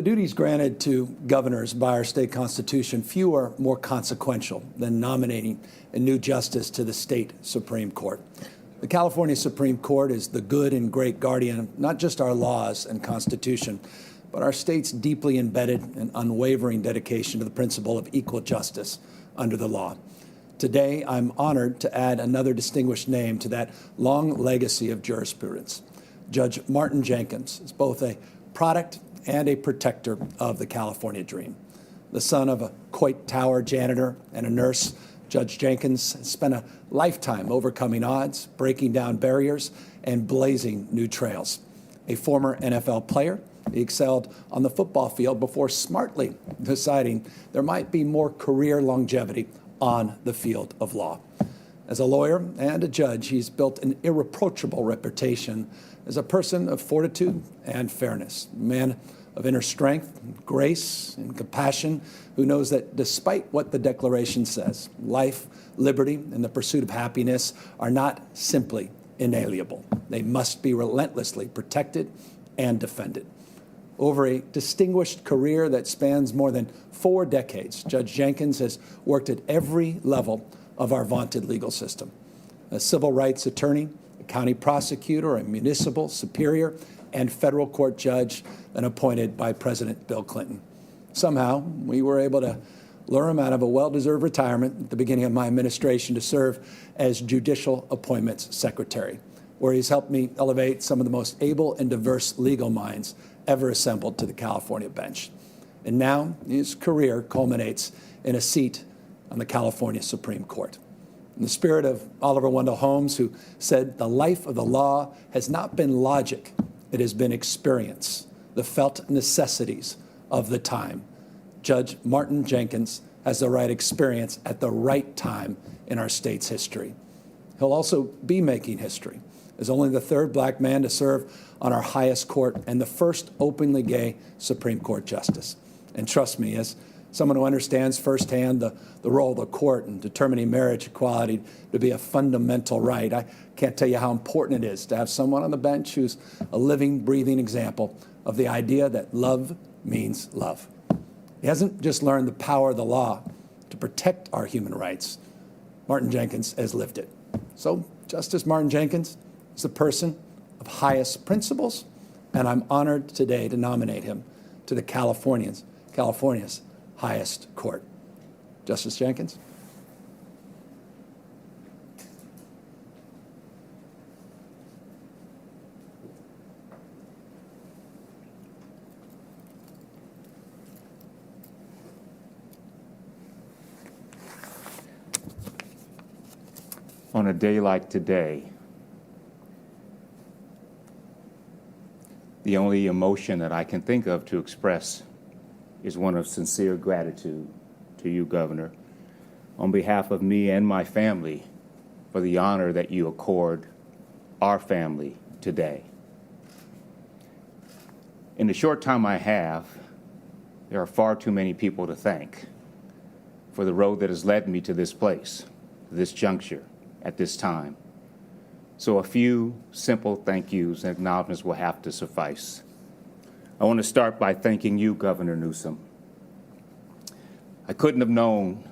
The duties granted to governors by our state constitution, few are more consequential than nominating a new justice to the state Supreme Court. The California Supreme Court is the good and great guardian of not just our laws and constitution, but our state's deeply embedded and unwavering dedication to the principle of equal justice under the law. Today, I'm honored to add another distinguished name to that long legacy of jurisprudence. Judge Martin Jenkins is both a product and a protector of the California dream. The son of a Coit Tower janitor and a nurse, Judge Jenkins has spent a lifetime overcoming odds, breaking down barriers, and blazing new trails. A former NFL player, he excelled on the football field before smartly deciding there might be more career longevity on the field of law. As a lawyer and a judge, he's built an irreproachable reputation as a person of fortitude and fairness, a man of inner strength, grace, and compassion, who knows that despite what the Declaration says, life, liberty, and the pursuit of happiness are not simply inalienable. They must be relentlessly protected and defended. Over a distinguished career that spans more than 4 decades, Judge Jenkins has worked at every level of our vaunted legal system. A civil rights attorney, a county prosecutor, a municipal superior, and federal court judge, and appointed by President Bill Clinton. Somehow, we were able to lure him out of a well-deserved retirement at the beginning of my administration to serve as Judicial Appointments Secretary, where he's helped me elevate some of the most able and diverse legal minds ever assembled to the California bench. And now, his career culminates in a seat on the California Supreme Court. In the spirit of Oliver Wendell Holmes, who said, "The life of the law has not been logic, it has been experience, the felt necessities of the time." Judge Martin Jenkins has the right experience at the right time in our state's history. He'll also be making history as only the 3rd black man to serve on our highest court and the first openly gay Supreme Court justice. And trust me, as someone who understands firsthand the role of the court in determining marriage equality to be a fundamental right, I can't tell you how important it is to have someone on the bench who's a living, breathing example of the idea that love means love. He hasn't just learned the power of the law to protect our human rights. Martin Jenkins has lived it. So Justice Martin Jenkins is a person of highest principles, and I'm honored today to nominate him to the California's highest court. Justice Jenkins. On a day like today, the only emotion that I can think of to express is one of sincere gratitude to you, Governor, on behalf of me and my family for the honor that you accord our family today. In the short time I have, there are far too many people to thank for the road that has led me to this place, this juncture, at this time. So a few simple thank yous and acknowledgments will have to suffice. I want to start by thanking you, Governor Newsom. I couldn't have known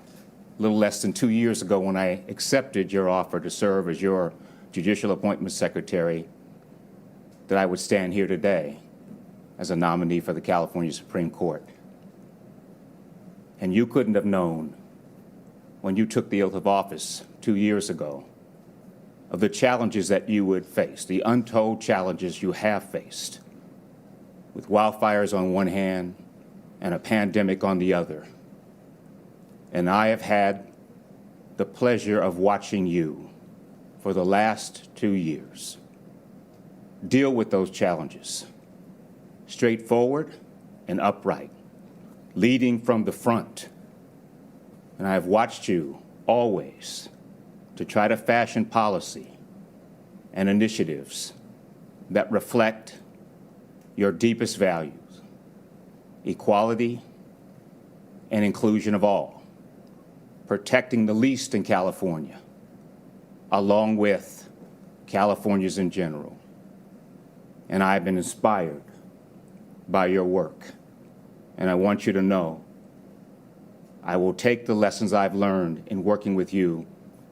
a little less than 2 years ago when I accepted your offer to serve as your Judicial Appointments Secretary that I would stand here today as a nominee for the California Supreme Court. And you couldn't have known when you took the oath of office 2 years ago of the challenges that you would face, the untold challenges you have faced, with wildfires on one hand and a pandemic on the other. And I have had the pleasure of watching you for the last 2 years deal with those challenges, straightforward and upright, leading from the front. And I have watched you always to try to fashion policy and initiatives that reflect your deepest values, equality and inclusion of all, protecting the least in California, along with Californians in general. And I've been inspired by your work. And I want you to know I will take the lessons I've learned in working with you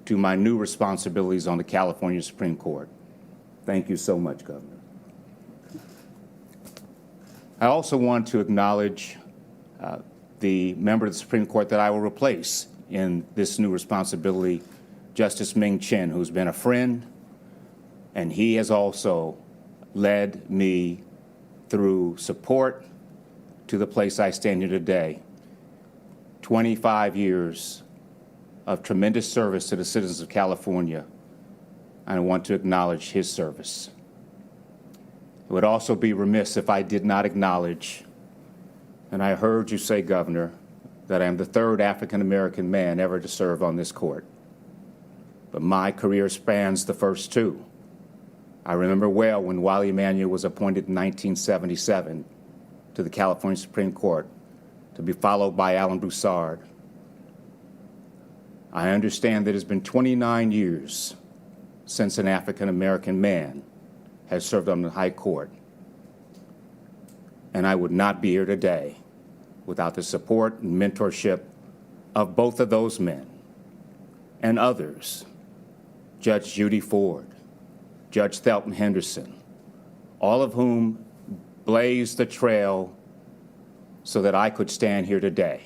to my new responsibilities on the California Supreme Court. Thank you so much, Governor. I also want to acknowledge the member of the Supreme Court that I will replace in this new responsibility, Justice Ming Chin, who's been a friend, and he has also led me through support to the place I stand here today. 25 years of tremendous service to the citizens of California, and I want to acknowledge his service. It would also be remiss if I did not acknowledge, and I heard you say, Governor, that I am the third African-American man ever to serve on this court. But my career spans the first two. I remember well when Wiley Emanuel was appointed in 1977 to the California Supreme Court, to be followed by Alan Broussard. I understand that it's been 29 years since an African-American man has served on the High Court. And I would not be here today without the support and mentorship of both of those men and others, Judge Judy Ford, Judge Thelton Henderson, all of whom blazed the trail so that I could stand here today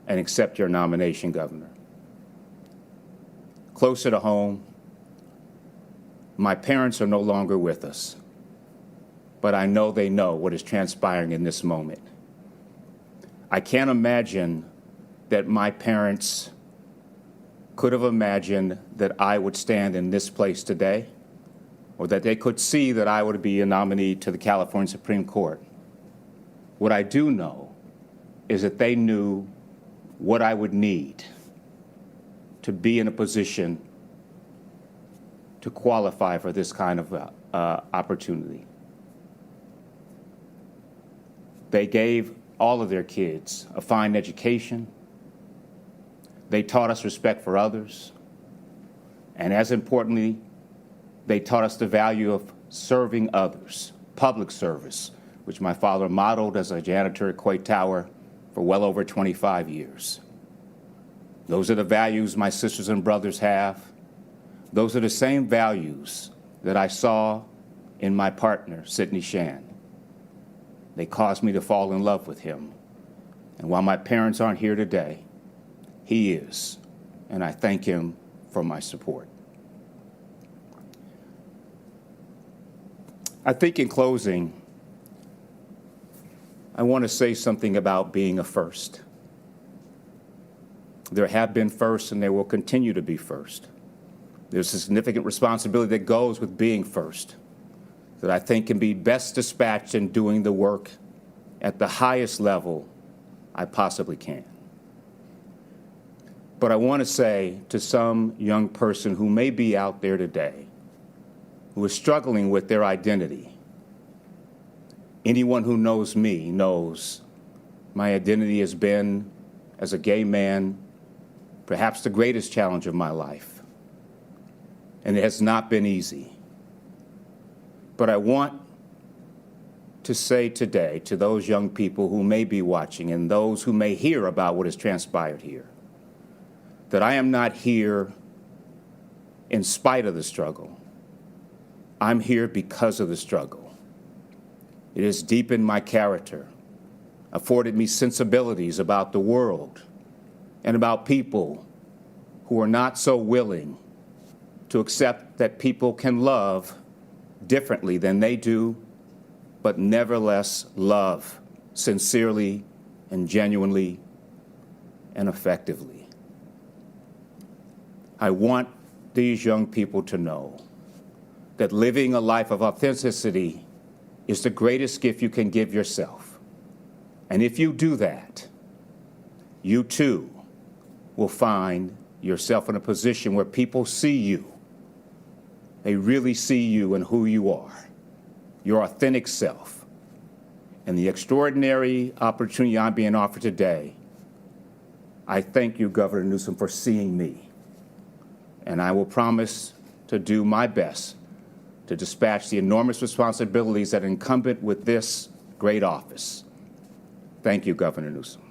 and accept your nomination, Governor. Closer to home, my parents are no longer with us, but I know they know what is transpiring in this moment. I can't imagine that my parents could have imagined that I would stand in this place today, or that they could see that I would be a nominee to the California Supreme Court. What I do know is that they knew what I would need to be in a position to qualify for this kind of opportunity. They gave all of their kids a fine education. They taught us respect for others. And as importantly, they taught us the value of serving others, public service, which my father modeled as a janitor at Coit Tower for well over 25 years. Those are the values my sisters and brothers have. Those are the same values that I saw in my partner, Sidney Shan. They caused me to fall in love with him. And while my parents aren't here today, he is, and I thank him for my support. I think in closing, I want to say something about being a first. There have been firsts, and there will continue to be first. There's a significant responsibility that goes with being first that I think can be best dispatched in doing the work at the highest level I possibly can. But I want to say to some young person who may be out there today who is struggling with their identity, anyone who knows me knows my identity has been, as a gay man, perhaps the greatest challenge of my life. And it has not been easy. But I want to say today to those young people who may be watching and those who may hear about what has transpired here, that I am not here in spite of the struggle. I'm here because of the struggle. It has deepened my character, afforded me sensibilities about the world and about people who are not so willing to accept that people can love differently than they do, but nevertheless love sincerely and genuinely and effectively. I want these young people to know that living a life of authenticity is the greatest gift you can give yourself. And if you do that, you too will find yourself in a position where people see you. They really see you and who you are, your authentic self. And the extraordinary opportunity I'm being offered today, I thank you, Governor Newsom, for seeing me. And I will promise to do my best to dispatch the enormous responsibilities that are incumbent with this great office Thank you, Governor Newsom.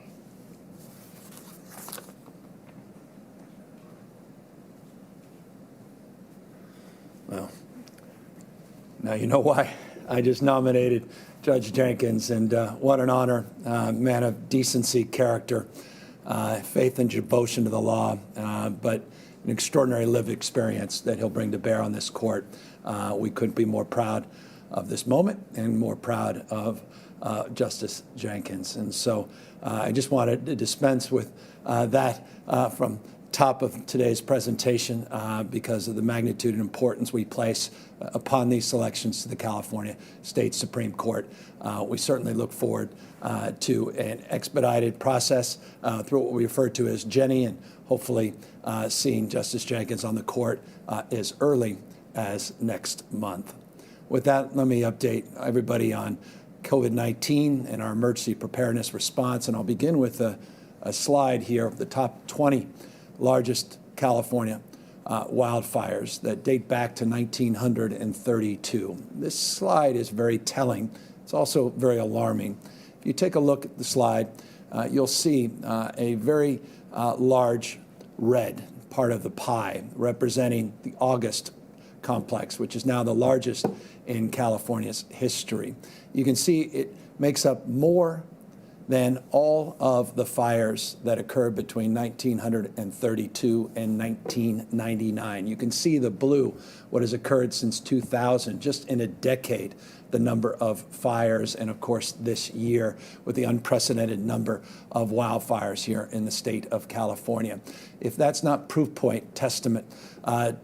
Well, now you know why I just nominated Judge Jenkins, and what an honor, man of decency, character, faith and devotion to the law, but an extraordinary lived experience that he'll bring to bear on this court. We couldn't be more proud of this moment and more proud of Justice Jenkins. And so I just wanted to dispense with that from top of today's presentation because of the magnitude and importance we place upon these selections to the California State Supreme Court. We certainly look forward to an expedited process through what we refer to as Jenny, and hopefully seeing Justice Jenkins on the court as early as next month. With that, let me update everybody on COVID-19 and our emergency preparedness response, and I'll begin with a slide here of the top 20 largest California wildfires that date back to 1932. This slide is very telling. It's also very alarming. If you take a look at the slide, you'll see a very large red part of the pie representing the August complex, which is now the largest in California's history. You can see it makes up more than all of the fires that occurred between 1932 and 1999. You can see the blue, what has occurred since 2000, just in a decade, the number of fires, and of course this year with the unprecedented number of wildfires here in the state of California. If that's not proof point testament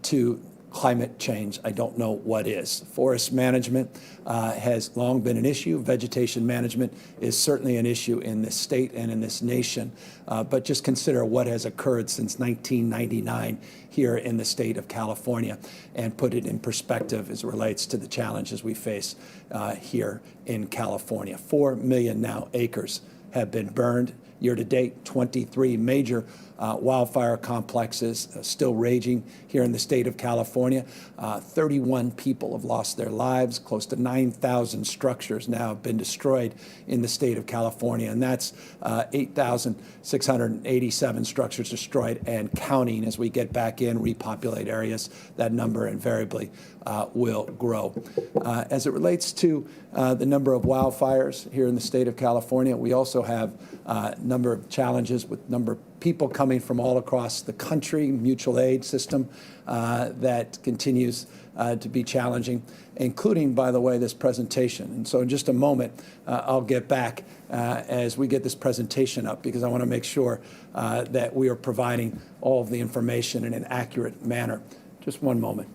to climate change, I don't know what is. Forest management has long been an issue. Vegetation management is certainly an issue in this state and in this nation. But just consider what has occurred since 1999 here in the state of California and put it in perspective as it relates to the challenges we face here in California. 4 million now acres have been burned. Year to date, 23 major wildfire complexes still raging here in the state of California. 31 people have lost their lives. Close to 9,000 structures now have been destroyed in the state of California, and that's 8,687 structures destroyed and counting. As we get back in, repopulate areas, that number invariably will grow. As it relates to the number of wildfires here in the state of California, we also have a number of challenges with number of people coming from all across the country, mutual aid system that continues to be challenging, including, by the way, this presentation. And so in just a moment, I'll get back as we get this presentation up, because I want to make sure that we are providing all of the information in an accurate manner. Just one moment.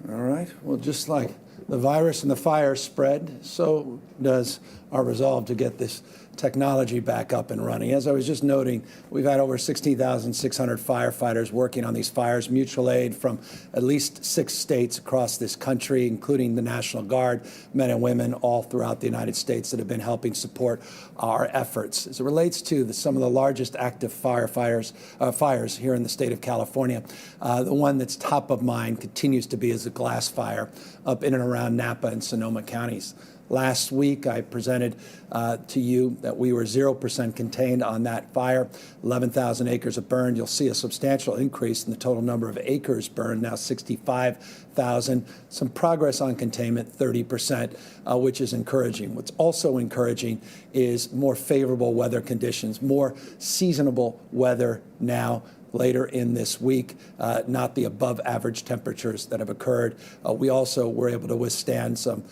All right. Well, just like the virus and the fire spread, so does our resolve to get this technology back up and running. As I was just noting, we've had over 16,600 firefighters working on these fires, mutual aid from at least 6 states across this country, including the National Guard, men and women all throughout the United States that have been helping support our efforts. As it relates to some of the largest active fires here in the state of California, the one that's top of mind continues to be is the glass fire up in and around Napa and Sonoma counties. Last week, I presented to you that we were 0% contained on that fire. 11,000 acres have burned. You'll see a substantial increase in the total number of acres burned, now 65,000. Some progress on containment, 30%, which is encouraging. What's also encouraging is more favorable weather conditions, more seasonable weather now later in this week, not the above average temperatures that have occurred. We also were able to withstand some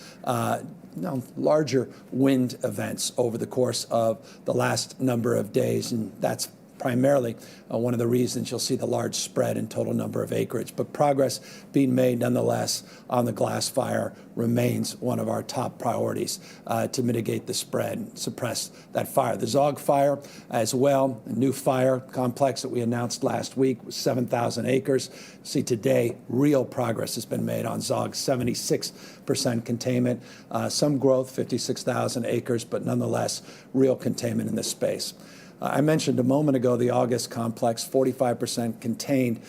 larger wind events over the course of the last number of days, and that's primarily one of the reasons you'll see the large spread in total number of acreage. But progress being made nonetheless on the glass fire remains one of our top priorities to mitigate the spread and suppress that fire. The Zogg fire as well, a new fire complex that we announced last week was 7,000 acres. See today, real progress has been made on Zogg, 76% containment, some growth, 56,000 acres, but nonetheless, real containment in this space. I mentioned a moment ago the August complex, 45% contained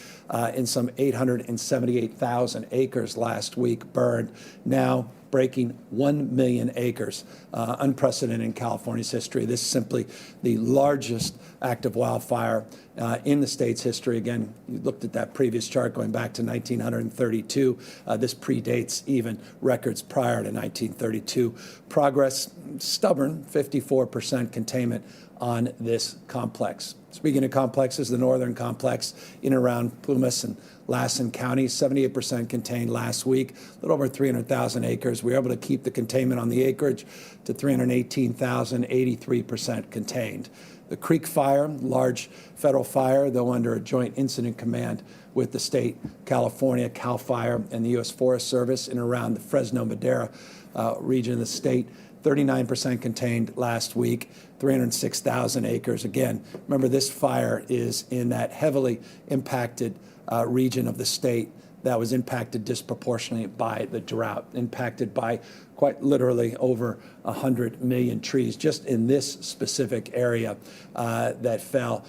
in some 878,000 acres last week burned, now breaking 1 million acres, unprecedented in California's history. This is simply the largest active wildfire in the state's history. Again, you looked at that previous chart going back to 1932. This predates even records prior to 1932. Progress, stubborn, 54% containment on this complex. Speaking of complexes, the northern complex in and around Plumas and Lassen counties, 78% contained last week, a little over 300,000 acres. We were able to keep the containment on the acreage to 318,000, 83% contained. The Creek Fire, large federal fire, though under a joint incident command with the state, California, CAL FIRE, and the U.S. Forest Service in and around the Fresno-Madera region of the state, 39% contained last week, 306,000 acres. Again, remember this fire is in that heavily impacted region of the state that was impacted disproportionately by the drought, impacted by quite literally over 100 million trees just in this specific area that fell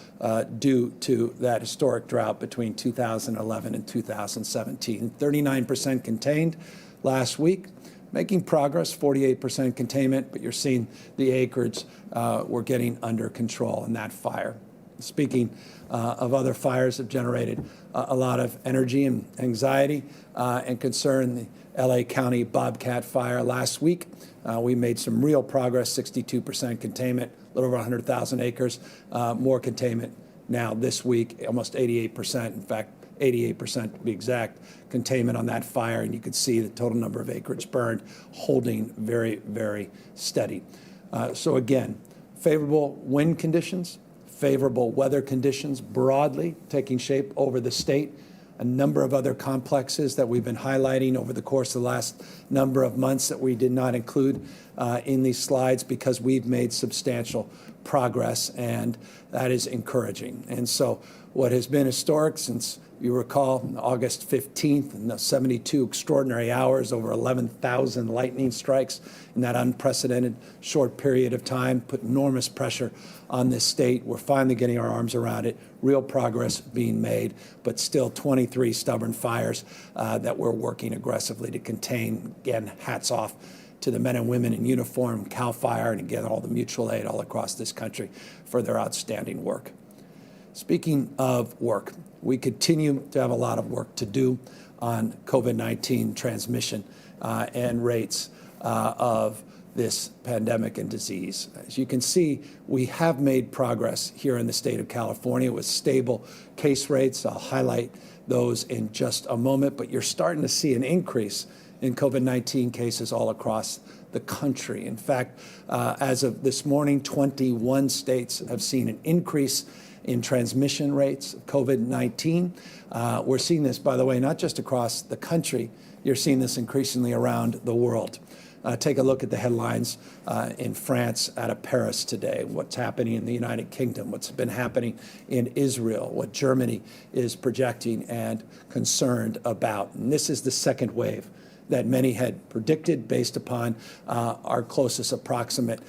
due to that historic drought between 2011 and 2017. 39% contained last week. Making progress, 48% containment, but you're seeing the acreage we're getting under control in that fire. Speaking of other fires that generated a lot of energy and anxiety and concern, the LA County Bobcat fire last week, we made some real progress, 62% containment, a little over 100,000 acres, more containment now this week, almost 88%. In fact, 88% to be exact, containment on that fire, and you can see the total number of acreage burned holding very, very steady. So again, favorable wind conditions, favorable weather conditions broadly taking shape over the state. A number of other complexes that we've been highlighting over the course of the last number of months that we did not include in these slides because we've made substantial progress, and that is encouraging. And so what has been historic since, you recall, August 15th and the 72 extraordinary hours, over 11,000 lightning strikes in that unprecedented short period of time, put enormous pressure on this state. We're finally getting our arms around it, real progress being made, but still 23 stubborn fires that we're working aggressively to contain. Again, hats off to the men and women in uniform, CAL FIRE, and again, all the mutual aid all across this country for their outstanding work. Speaking of work, we continue to have a lot of work to do on COVID-19 transmission and rates of this pandemic and disease. As you can see, we have made progress here in the state of California with stable case rates. I'll highlight those in just a moment, but you're starting to see an increase in COVID-19 cases all across the country. In fact, as of this morning, 21 states have seen an increase in transmission rates of COVID-19. We're seeing this, by the way, not just across the country, you're seeing this increasingly around the world. Take a look at the headlines in France, out of Paris today, what's happening in the United Kingdom, what's been happening in Israel, what Germany is projecting and concerned about. And this is the second wave that many had predicted based upon our closest approximate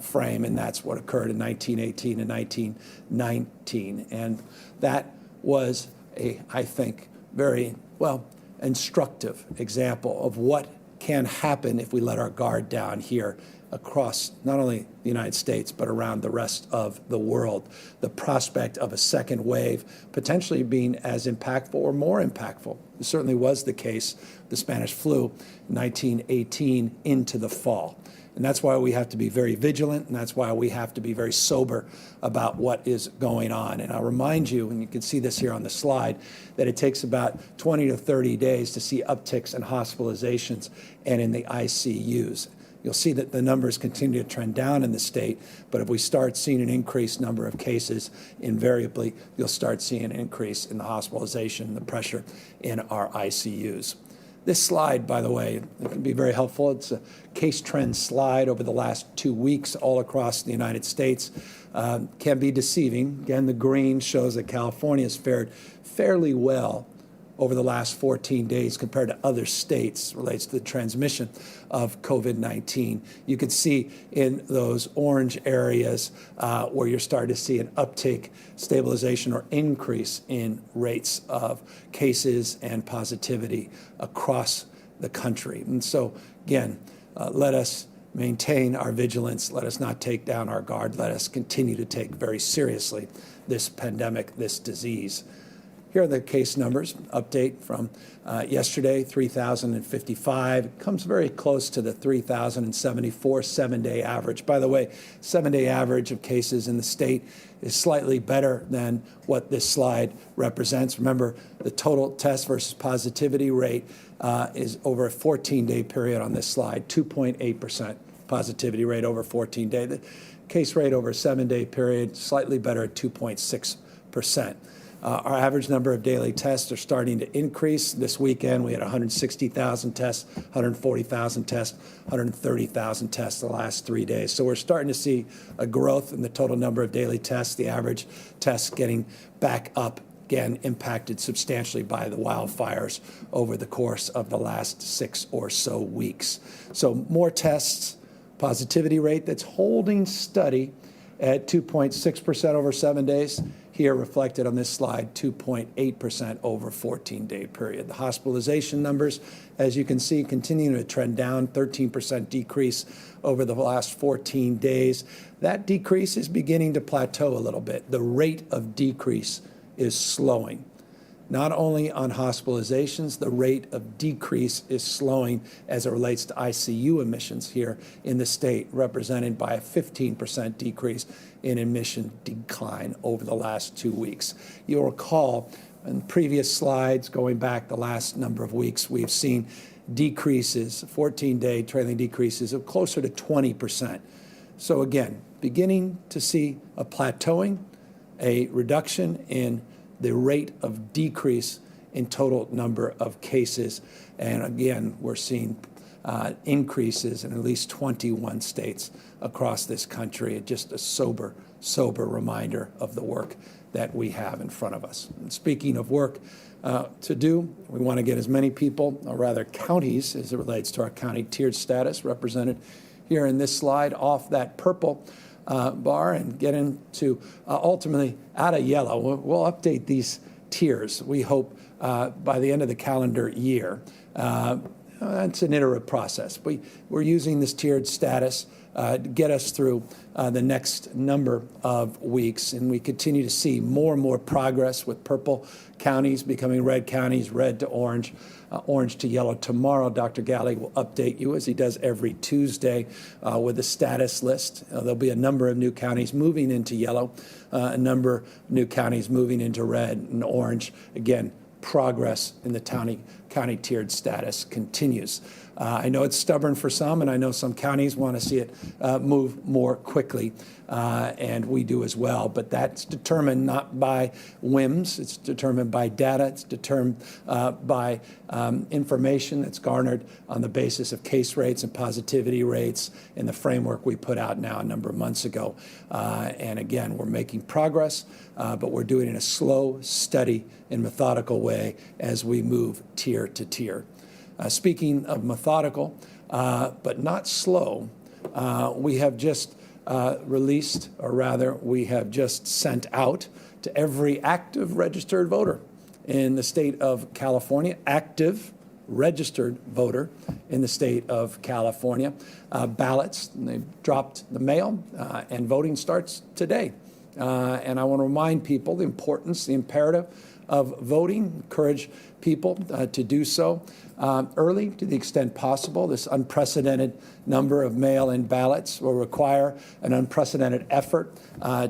frame, and that's what occurred in 1918 and 1919. And that was a, I think, very, well, instructive example of what can happen if we let our guard down here across not only the United States, but around the rest of the world. The prospect of a second wave potentially being as impactful or more impactful. It certainly was the case, the Spanish flu, 1918 into the fall. And that's why we have to be very vigilant, and that's why we have to be very sober about what is going on. And I'll remind you, and you can see this here on the slide, that it takes about 20 to 30 days to see upticks in hospitalizations and in the ICUs. you'll see that the numbers continue to trend down in the state. But if we start seeing an increased number of cases, invariably, you'll start seeing an increase in the hospitalization, the pressure in our ICUs. This slide, by the way, it can be very helpful. It's a case trend slide over the last 2 weeks all across the United States. Can be deceiving. Again, the green shows that California has fared fairly well over the last 14 days compared to other states relates to the transmission of COVID-19. You can see in those orange areas where you're starting to see an uptick, stabilization, or increase in rates of cases and positivity across the country. And so, again, let us maintain our vigilance. Let us not take down our guard. Let us continue to take very seriously this pandemic, this disease. Here are the case numbers, update from yesterday, 3,055. It comes very close to the 3,074 seven-day average. By the way, seven-day average of cases in the state is slightly better than what this slide represents. Remember, the total test versus positivity rate is over a 14-day period on this slide, 2.8% positivity rate over 14-day. The case rate over a 7-day period, slightly better at 2.6%. Our average number of daily tests are starting to increase. This weekend, we had 160,000 tests, 140,000 tests, 130,000 tests the last 3 days. So we're starting to see a growth in the total number of daily tests, the average tests getting back up, again, impacted substantially by the wildfires over the course of the last 6 or so weeks. So more tests, positivity rate that's holding steady at 2.6% over 7 days. Here reflected on this slide, 2.8% over 14-day period. The hospitalization numbers, as you can see, continue to trend down, 13% decrease over the last 14 days. That decrease is beginning to plateau a little bit. The rate of decrease is slowing. Not only on hospitalizations, the rate of decrease is slowing as it relates to ICU admissions here in the state, represented by a 15% decrease in admission decline over the last 2 weeks. You'll recall in previous slides, going back the last number of weeks, we've seen decreases, 14-day trailing decreases of closer to 20%. So again, beginning to see a plateauing, a reduction in the rate of decrease in total number of cases. And again, we're seeing increases in at least 21 states across this country. Just a sober reminder of the work that we have in front of us. And speaking of work to do, we want to get as many people, or rather counties, as it relates to our county tiered status, represented here in this slide, off that purple bar and get into ultimately out of yellow. We'll update these tiers, we hope, by the end of the calendar year. It's an iterative process. We're using this tiered status to get us through the next number of weeks, and we continue to see more and more progress with purple counties becoming red counties, red to orange, orange to yellow. Tomorrow, Dr. Galley will update you, as he does every Tuesday, with a status list. There'll be a number of new counties moving into yellow, a number of new counties moving into red and orange. Again, progress in the county tiered status continues. I know it's stubborn for some, and I know some counties want to see it move more quickly, and we do as well. But that's determined not by whims. It's determined by data. It's determined by information that's garnered on the basis of case rates and positivity rates in the framework we put out now a number of months ago. And again, we're making progress, but we're doing it in a slow, steady, and methodical way as we move tier to tier. Speaking of methodical, but not slow, we have just released, or rather, we have just sent out to every active registered voter in the state of California, active registered voter in the state of California, ballots. And they've dropped the mail, and voting starts today. And I want to remind people the importance, the imperative of voting, encourage people to do so early to the extent possible. This unprecedented number of mail-in ballots will require an unprecedented effort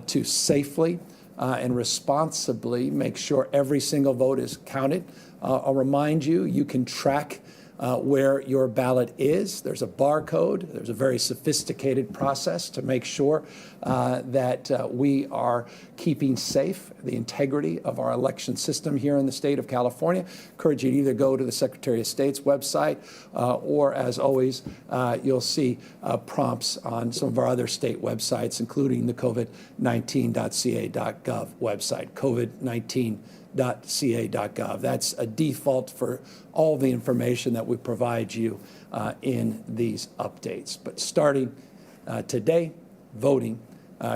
to safely and responsibly make sure every single vote is counted. I'll remind you, you can track where your ballot is. There's a barcode. There's a very sophisticated process to make sure that we are keeping safe the integrity of our election system here in the state of California. Encourage you to either go to the Secretary of State's website or, as always, you'll see prompts on some of our other state websites, including the covid19.ca.gov website, covid19.ca.gov. That's a default for all the information that we provide you in these updates. But starting today, voting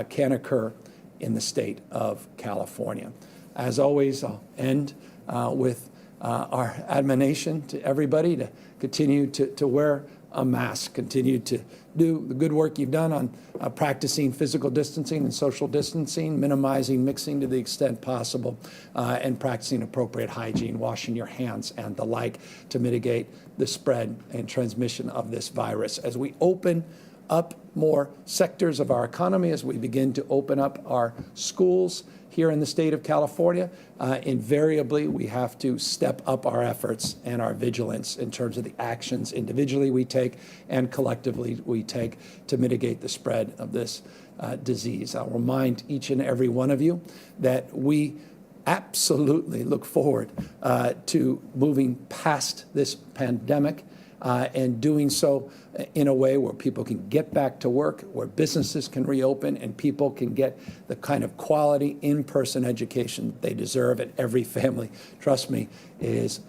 can occur in the state of California. As always, I'll end with our admonition to everybody to continue to wear a mask, continue to do the good work you've done on practicing physical distancing and social distancing, minimizing mixing to the extent possible, and practicing appropriate hygiene, washing your hands and the like to mitigate the spread and transmission of this virus. As we open up more sectors of our economy, as we begin to open up our schools here in the state of California, invariably we have to step up our efforts and our vigilance in terms of the actions individually we take and collectively we take to mitigate the spread of this disease. I'll remind each and every one of you that we absolutely look forward to moving past this pandemic and doing so in a way where people can get back to work, where businesses can reopen, and people can get the kind of quality in-person education they deserve. And every family, trust me, is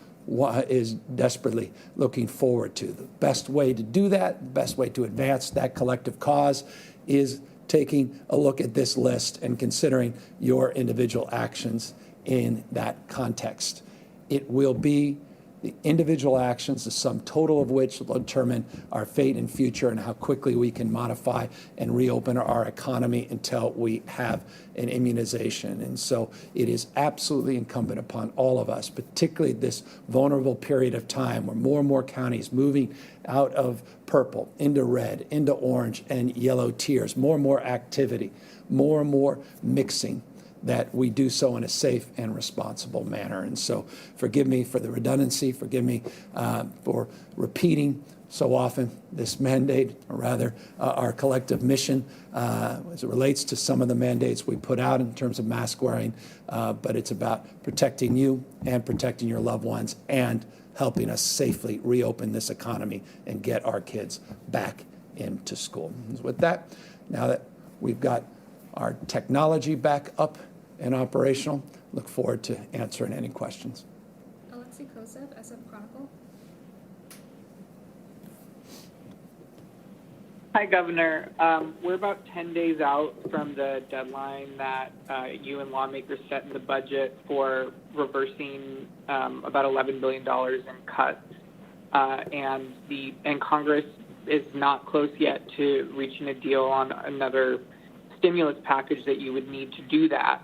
desperately looking forward to. The best way to do that, the best way to advance that collective cause is taking a look at this list and considering your individual actions in that context. It will be the individual actions, the sum total of which will determine our fate and future and how quickly we can modify and reopen our economy until we have an immunization. And so it is absolutely incumbent upon all of us, particularly this vulnerable period of time where more and more counties moving out of purple into red, into orange and yellow tiers, more and more activity, more and more mixing, that we do so in a safe and responsible manner. And so forgive me for the redundancy, forgive me for repeating so often this mandate, or rather our collective mission as it relates to some of the mandates we put out in terms of mask wearing, but it's about protecting you and protecting your loved ones and helping us safely reopen this economy and get our kids back into school. And with that, now that we've got our technology back up and operational, look forward to answering any questions. Alexei Kosev, SF Chronicle. Hi, Governor. We're about 10 days out from the deadline that you and lawmakers set in the budget for reversing about $11 billion in cuts. And Congress is not close yet to reaching a deal on another stimulus package that you would need to do that.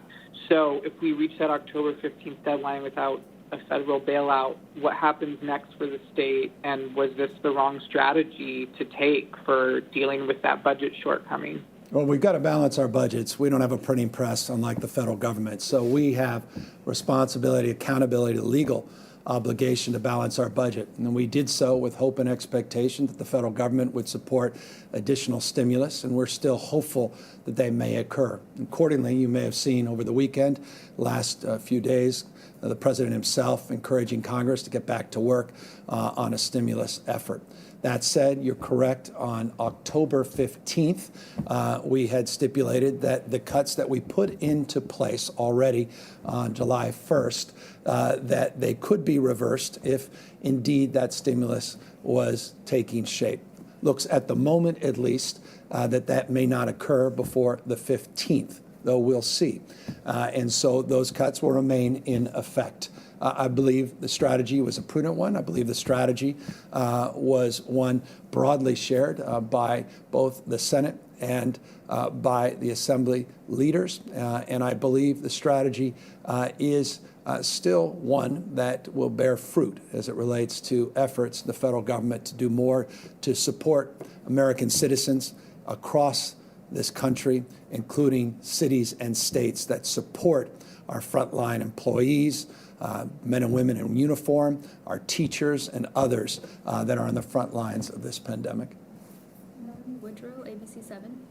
So if we reach that October 15th deadline without a federal bailout, what happens next for the state? And was this the wrong strategy to take for dealing with that budget shortcoming? Well, we've got to balance our budgets. We don't have a printing press, unlike the federal government. So we have responsibility, accountability, legal obligation to balance our budget. And we did so with hope and expectation that the federal government would support additional stimulus, and we're still hopeful that they may occur. Accordingly, you may have seen over the weekend, last few days, the president himself encouraging Congress to get back to work on a stimulus effort. That said, you're correct. On October 15th, we had stipulated that the cuts that we put into place already on July 1st, that they could be reversed if indeed that stimulus was taking shape. Looks at the moment, at least, that may not occur before the 15th, though we'll see. And so those cuts will remain in effect. I believe the strategy was a prudent one. I believe the strategy was one broadly shared by both the Senate and by the Assembly leaders. And I believe the strategy is still one that will bear fruit as it relates to efforts of the federal government to do more to support American citizens across this country, including cities and states that support our frontline employees, men and women in uniform, our teachers, and others that are on the front lines of this pandemic. Mailin Woodrow, ABC 7.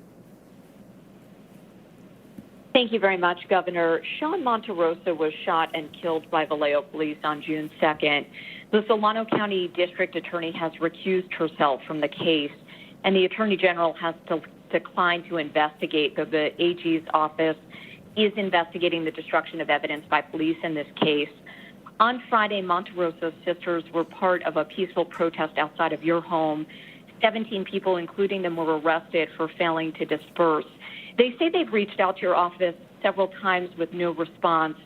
Thank you very much, Governor. Sean Monterosso was shot and killed by Vallejo police on June 2nd. The Solano County District Attorney has recused herself from the case, and the Attorney General has declined to investigate, though the AG's office is investigating the destruction of evidence by police in this case. On Friday, Monterosso's sisters were part of a peaceful protest outside of your home. 17 people, including them, were arrested for failing to disperse. They say they've reached out to your office several times with no response.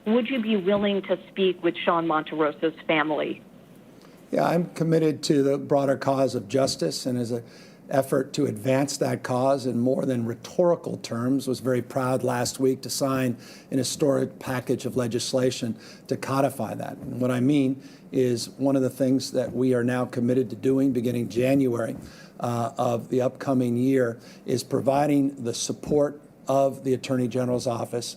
Would you be willing to speak with Sean Monterosso's family? Yeah, I'm committed to the broader cause of justice, and as an effort to advance that cause in more than rhetorical terms, was very proud last week to sign an historic package of legislation to codify that. And what I mean is one of the things that we are now committed to doing beginning January of the upcoming year is providing the support of the Attorney General's office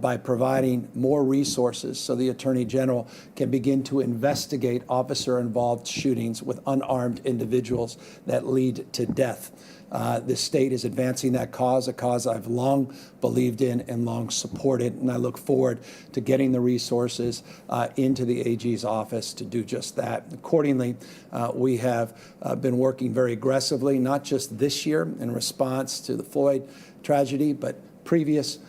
by providing more resources so the Attorney General can begin to investigate officer-involved shootings with unarmed individuals that lead to death. This state is advancing that cause, a cause I've long believed in and long supported, and I look forward to getting the resources into the AG's office to do just that. Accordingly, we have been working very aggressively, not just this year in response to the Floyd tragedy, but previous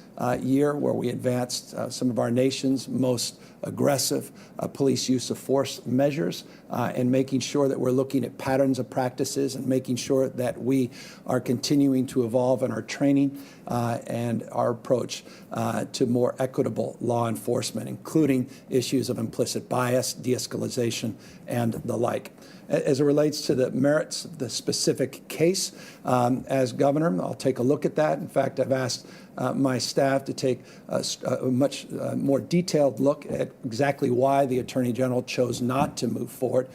year where we advanced some of our nation's most aggressive police use of force measures and making sure that we're looking at patterns of practices and making sure that we are continuing to evolve in our training and our approach to more equitable law enforcement, including issues of implicit bias, de-escalation, and the like. As it relates to the merits of the specific case, as governor, I'll take a look at that. In fact, I've asked my staff to take a much more detailed look at exactly why the Attorney General chose not to move forward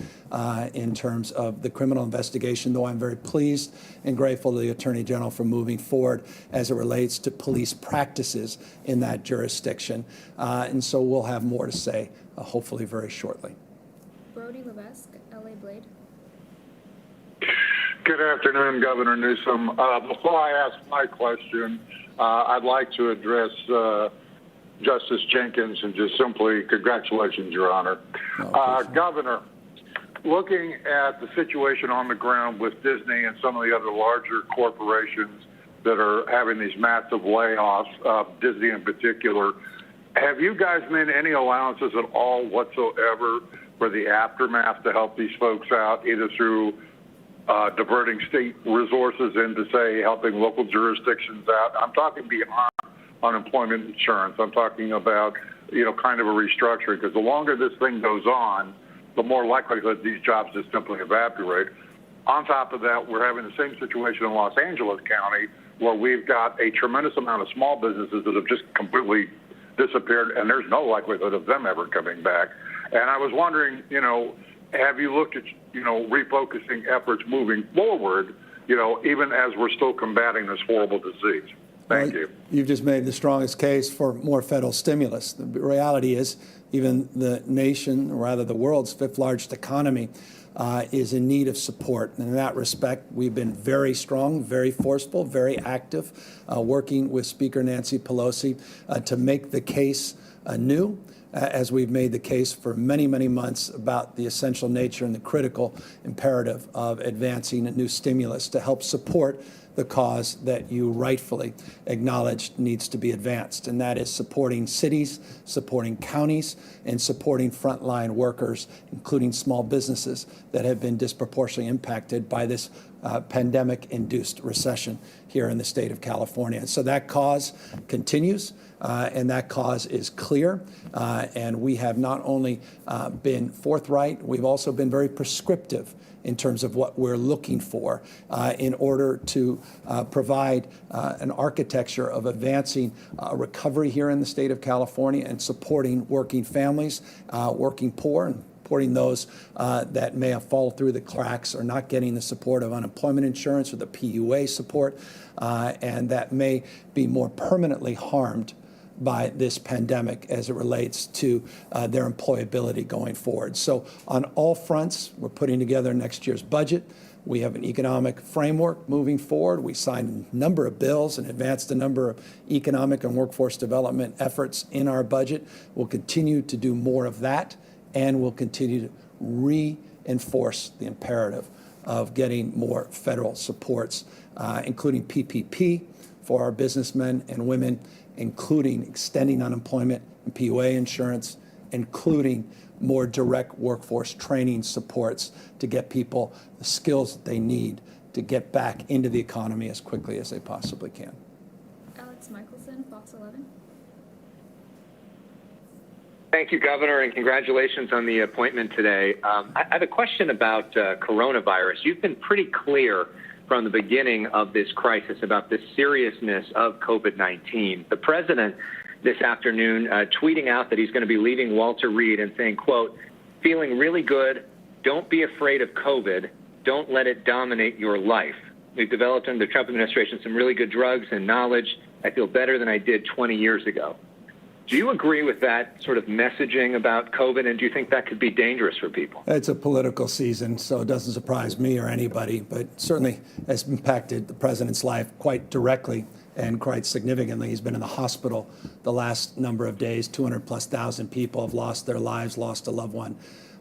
in terms of the criminal investigation, though I'm very pleased and grateful to the Attorney General for moving forward as it relates to police practices in that jurisdiction. And so we'll have more to say, hopefully very shortly. Brody Levesque, LA Blade. Good afternoon, Governor Newsom. Before I ask my question, I'd like to address Justice Jenkins and just simply congratulations, Your Honor. Governor, looking at the situation on the ground with Disney and some of the other larger corporations that are having these massive layoffs, Disney in particular, have you guys made any allowances at all whatsoever for the aftermath to help these folks out, either through diverting state resources into, say, helping local jurisdictions out? I'm talking beyond unemployment insurance. I'm talking about, kind of a restructuring, because the longer this thing goes on, the more likelihood these jobs just simply evaporate. On top of that, we're having the same situation in Los Angeles County, where we've got a tremendous amount of small businesses that have just completely disappeared, and there's no likelihood of them ever coming back. And I was wondering, have you looked at, refocusing efforts moving forward, even as we're still combating this horrible disease? Thank you. You've just made the strongest case for more federal stimulus. The reality is even the nation, or rather the world's fifth largest economy, is in need of support. And in that respect, we've been very strong, very forceful, very active, working with Speaker Nancy Pelosi to make the case anew, as we've made the case for many, many months about the essential nature and the critical imperative of advancing a new stimulus to help support the cause that you rightfully acknowledged needs to be advanced, and that is supporting cities, supporting counties, and supporting frontline workers, including small businesses that have been disproportionately impacted by this pandemic-induced recession here in the state of California. And so that cause continues, and that cause is clear. And we have not only been forthright, we've also been very prescriptive in terms of what we're looking for in order to provide an architecture of advancing recovery here in the state of California and supporting working families, working poor, and supporting those that may have fallen through the cracks or not getting the support of unemployment insurance or the PUA support, and that may be more permanently harmed by this pandemic as it relates to their employability going forward. So on all fronts, we're putting together next year's budget. We have an economic framework moving forward. We signed a number of bills and advanced a number of economic and workforce development efforts in our budget. We'll continue to do more of that, and we'll continue to reinforce the imperative of getting more federal supports, including PPP for our businessmen and women, including extending unemployment and PUA insurance, including more direct workforce training supports to get people the skills that they need to get back into the economy as quickly as they possibly can. Alex Michelson, Fox 11. Thank you, Governor, and congratulations on the appointment today. I have a question about coronavirus. You've been pretty clear from the beginning of this crisis about the seriousness of COVID-19. The president this afternoon tweeting out that he's going to be leaving Walter Reed and saying, quote, feeling really good, don't be afraid of COVID, don't let it dominate your life. We've developed under the Trump administration some really good drugs and knowledge. I feel better than I did 20 years ago. Do you agree with that sort of messaging about COVID, and do you think that could be dangerous for people? It's a political season, so it doesn't surprise me or anybody, but certainly has impacted the president's life quite directly and quite significantly. He's been in the hospital the last number of days. 200,000+ people have lost their lives, lost a loved one.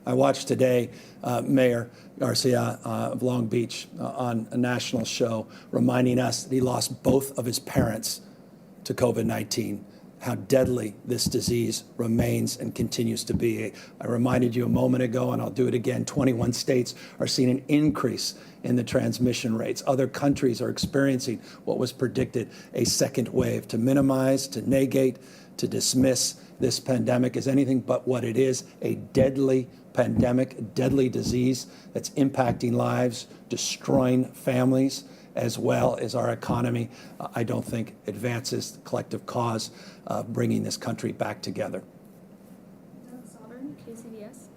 I watched today Mayor Garcia of Long Beach on a national show reminding us that he lost both of his parents to COVID-19. How deadly this disease remains and continues to be. I reminded you a moment ago, and I'll do it again, 21 states are seeing an increase in the transmission rates. Other countries are experiencing what was predicted, a second wave. To minimize, to negate, to dismiss this pandemic as anything but what it is, a deadly pandemic, a deadly disease that's impacting lives, destroying families, as well as our economy, I don't think advances the collective cause of bringing this country back together. Sovereign, KCBS.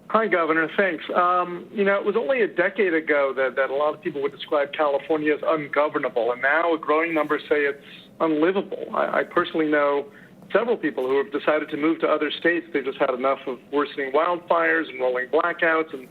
Hi, Governor. Thanks. It was only a decade ago that a lot of people would describe California as ungovernable, and now a growing number say it's unlivable. I personally know several people who have decided to move to other states. They've just had enough of worsening wildfires and rolling blackouts and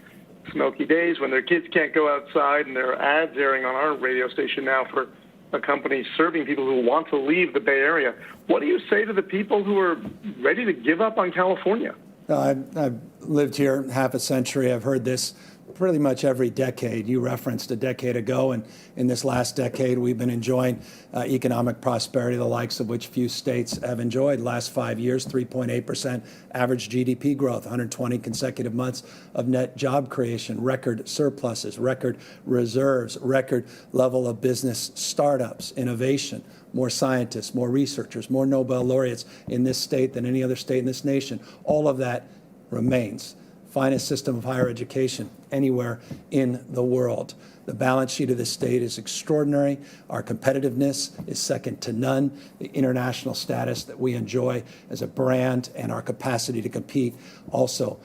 smoky days when their kids can't go outside, and there are ads airing on our radio station now for a company serving people who want to leave the Bay Area. What do you say to the people who are ready to give up on California? I've lived here half a century. I've heard this pretty much every decade. You referenced a decade ago, and in this last decade, we've been enjoying economic prosperity, the likes of which few states have enjoyed. Last 5 years, 3.8% average GDP growth, 120 consecutive months of net job creation, record surpluses, record reserves, record level of business startups, innovation, more scientists, more researchers, more Nobel laureates in this state than any other state in this nation. All of that remains. Finest system of higher education anywhere in the world. The balance sheet of this state is extraordinary. Our competitiveness is second to none. The international status that we enjoy as a brand and our capacity to compete also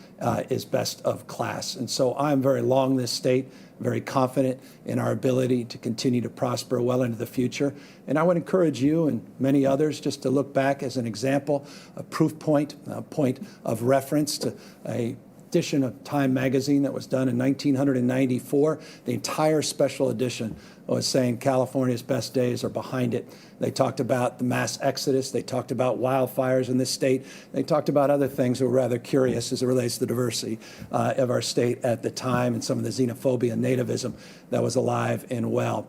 is best of class. And so I'm very long this state, very confident in our ability to continue to prosper well into the future. And I would encourage you and many others just to look back as an example, a proof point, a point of reference to a edition of Time magazine that was done in 1994. The entire special edition was saying California's best days are behind it. They talked about the mass exodus. They talked about wildfires in this state. They talked about other things that were rather curious as it relates to the diversity of our state at the time and some of the xenophobia and nativism that was alive and well.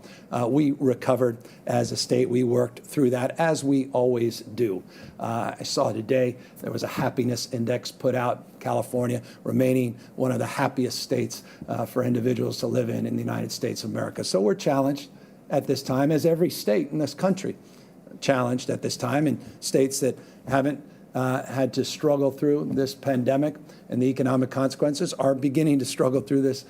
We recovered as a state. We worked through that, as we always do. I saw today there was a happiness index put out. California remaining one of the happiest states for individuals to live in the United States of America. So we're challenged at this time, as every state in this country challenged at this time, and states that haven't had to struggle through this pandemic and the economic consequences are beginning to struggle through this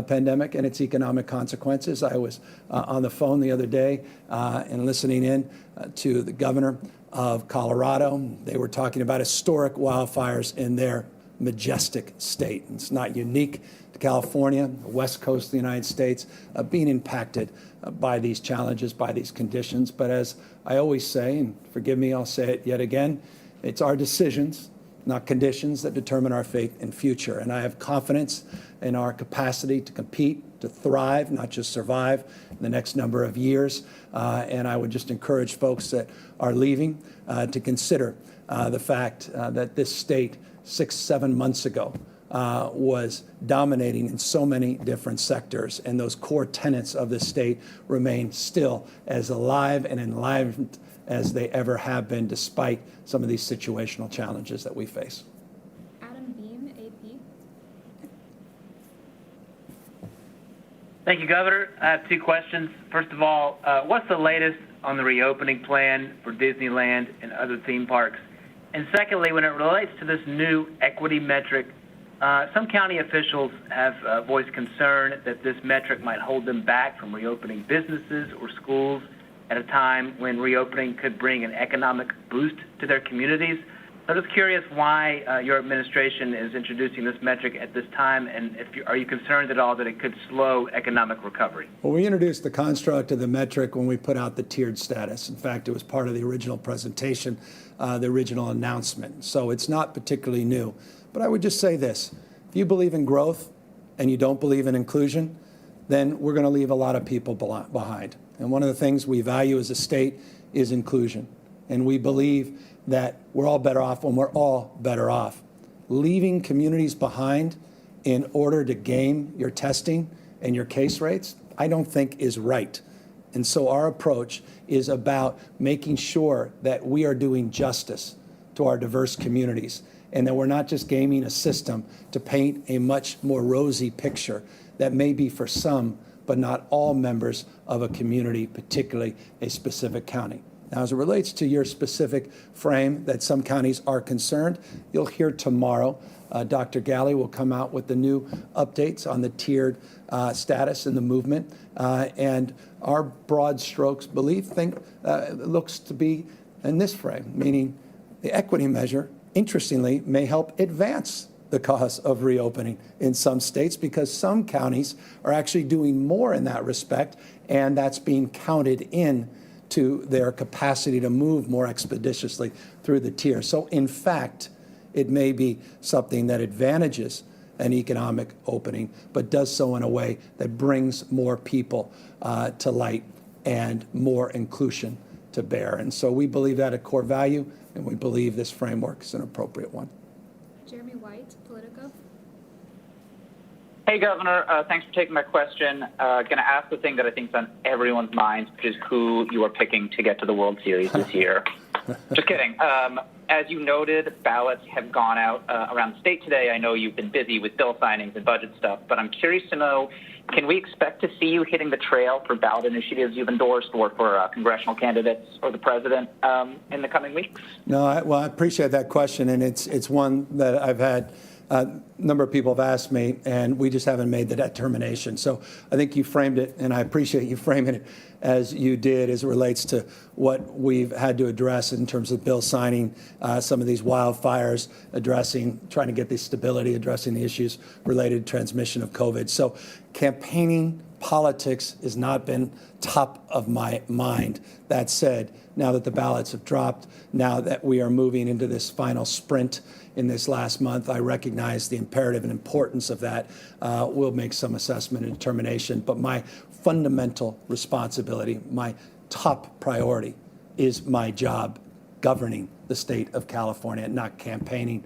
pandemic and its economic consequences. I was on the phone the other day and listening in to the governor of Colorado. They were talking about historic wildfires in their majestic state. It's not unique to California, the west coast of the United States, being impacted by these challenges, by these conditions. But as I always say, and forgive me, I'll say it yet again, it's our decisions, not conditions, that determine our fate and future. And I have confidence in our capacity to compete, to thrive, not just survive in the next number of years. And I would just encourage folks that are leaving to consider the fact that this state 6-7 months ago was dominating in so many different sectors, and those core tenets of the state remain still as alive and enlivened as they ever have been, despite some of these situational challenges that we face. Adam Beam, AP. Thank you, Governor. I have two questions. First of all, what's the latest on the reopening plan for Disneyland and other theme parks? And secondly, when it relates to this new equity metric, some county officials have voiced concern that this metric might hold them back from reopening businesses or schools at a time when reopening could bring an economic boost to their communities. So I'm just curious why your administration is introducing this metric at this time, and are you concerned at all that it could slow economic recovery? Well, we introduced the construct of the metric when we put out the tiered status. In fact, it was part of the original presentation, the original announcement. So it's not particularly new. But I would just say this. If you believe in growth and you don't believe in inclusion, then we're going to leave a lot of people behind. And one of the things we value as a state is inclusion. And we believe that we're all better off when we're all better off. Leaving communities behind in order to game your testing and your case rates, I don't think is right. And so our approach is about making sure that we are doing justice to our diverse communities, and that we're not just gaming a system to paint a much more rosy picture that may be for some, but not all members of a community, particularly a specific county. Now, as it relates to your specific frame that some counties are concerned, you'll hear tomorrow Dr. Galley will come out with the new updates on the tiered status and the movement. And our broad strokes think looks to be in this frame, meaning the equity measure, interestingly, may help advance the cause of reopening in some states, because some counties are actually doing more in that respect, and that's being counted in to their capacity to move more expeditiously through the tier. So in fact, it may be something that advantages an economic opening, but does so in a way that brings more people to light and more inclusion to bear. And so we believe that a core value, and we believe this framework is an appropriate one. Jeremy White, Politico. Hey, Governor. Thanks for taking my question. Going to ask the thing that I think is on everyone's minds, which is who you are picking to get to the World Series this year. Just kidding. As you noted, ballots have gone out around the state today. I know you've been busy with bill signings and budget stuff, but I'm curious to know, can we expect to see you hitting the trail for ballot initiatives you've endorsed, or for congressional candidates or the president in the coming weeks? No, I appreciate that question, and it's one that I've had a number of people have asked me, and we just haven't made the determination. So I think you framed it, and I appreciate you framing it as you did, as it relates to what we've had to address in terms of bill signing, some of these wildfires, trying to get the stability, addressing the issues related to transmission of COVID. So campaigning politics has not been top of my mind. That said, now that the ballots have dropped, now that we are moving into this final sprint in this last month, I recognize the imperative and importance of that. We'll make some assessment and determination, but my fundamental responsibility, my top priority, is my job governing the state of California, not campaigning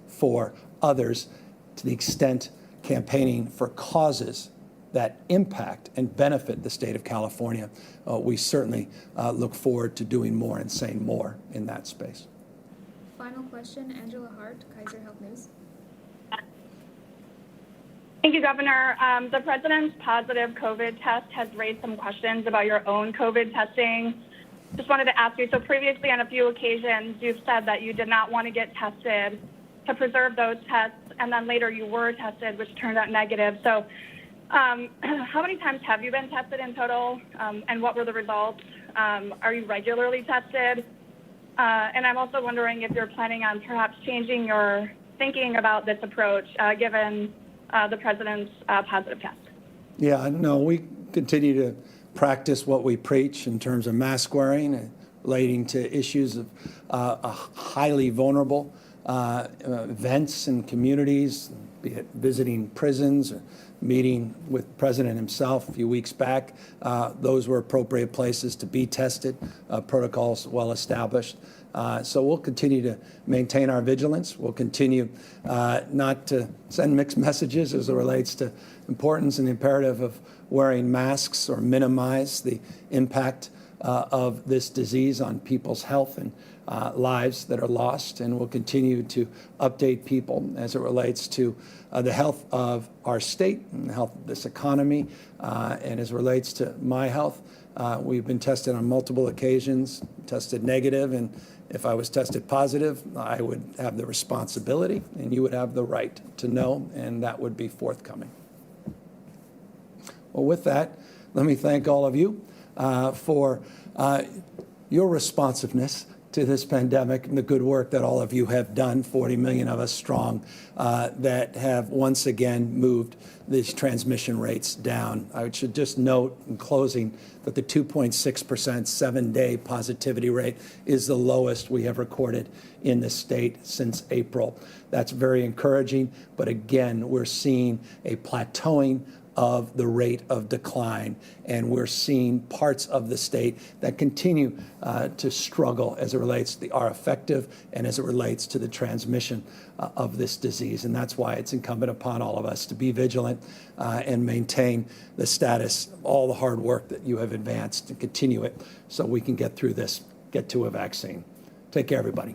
for others. To the extent campaigning for causes that impact and benefit the state of California, we certainly look forward to doing more and saying more in that space. Final question, Angela Hart, Kaiser Health News. Thank you, Governor. The president's positive COVID test has raised some questions about your own COVID testing. Just wanted to ask you, so previously on a few occasions, you've said that you did not want to get tested to preserve those tests, and then later you were tested, which turned out negative. So how many times have you been tested in total, and what were the results? Are you regularly tested? And I'm also wondering if you're planning on perhaps changing your thinking about this approach, given the president's positive test? Yeah, no, we continue to practice what we preach in terms of mask wearing, relating to issues of highly vulnerable events in communities, be it visiting prisons or meeting with the president himself a few weeks back. Those were appropriate places to be tested, protocols well established. So we'll continue to maintain our vigilance. We'll continue not to send mixed messages as it relates to importance and the imperative of wearing masks or minimize the impact of this disease on people's health and lives that are lost. And we'll continue to update people as it relates to the health of our state and the health of this economy. And as it relates to my health, we've been tested on multiple occasions, tested negative, and if I was tested positive, I would have the responsibility and you would have the right to know, and that would be forthcoming. Well, with that, let me thank all of you for your responsiveness to this pandemic and the good work that all of you have done, 40 million of us strong, that have once again moved these transmission rates down. I should just note in closing that the 2.6% 7-day positivity rate is the lowest we have recorded in the state since April. That's very encouraging, but again, we're seeing a plateauing of the rate of decline, and we're seeing parts of the state that continue to struggle as it relates to are effective and as it relates to the transmission of this disease. And that's why it's incumbent upon all of us to be vigilant and maintain the status, all the hard work that you have advanced, and continue it so we can get through this, get to a vaccine. Take care, everybody.